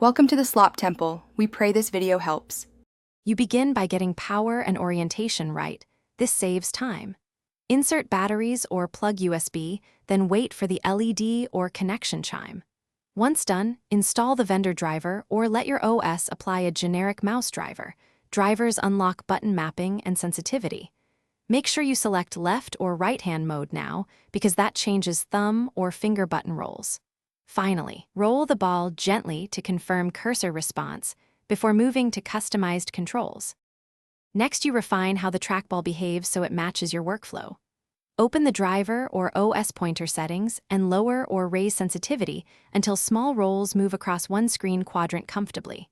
Welcome to the Slop Temple. We pray this video helps. You begin by getting power and orientation right. This saves time. Insert batteries or plug USB, then wait for the LED or connection chime. Once done, install the vendor driver or let your OS apply a generic mouse driver. Drivers unlock button mapping and sensitivity. Make sure you select left or right-hand mode now, because that changes thumb or finger button rolls. Finally, roll the ball gently to confirm cursor response before moving to customized controls. Next, you refine how the trackball behaves so it matches your workflow. Open the driver or OS pointer settings and lower or raise sensitivity until small rolls move across one screen quadrant comfortably.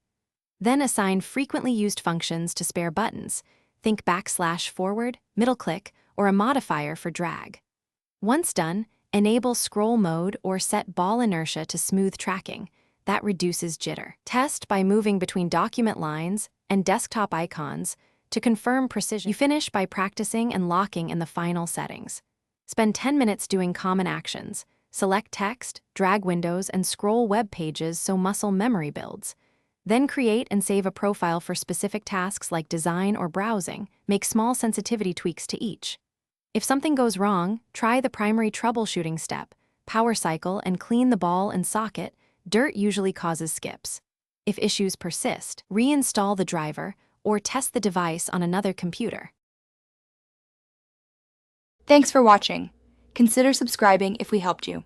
Then assign frequently used functions to spare buttons. Think \forward, middle click, or a modifier for drag. Once done, enable scroll mode or set ball inertia to smooth tracking. That reduces jitter. Test by moving between document lines and desktop icons to confirm precision. You finish by practicing and locking in the final settings. Spend 10 minutes doing common actions. Select text, drag windows, and scroll web pages so muscle memory builds. Then create and save a profile for specific tasks like design or browsing. Make small sensitivity tweaks to each. If something goes wrong, try the primary troubleshooting step, power cycle, and clean the ball and socket. Dirt usually causes skips. If issues persist, reinstall the driver or test the device on another computer. Thanks for watching. Consider subscribing if we helped you.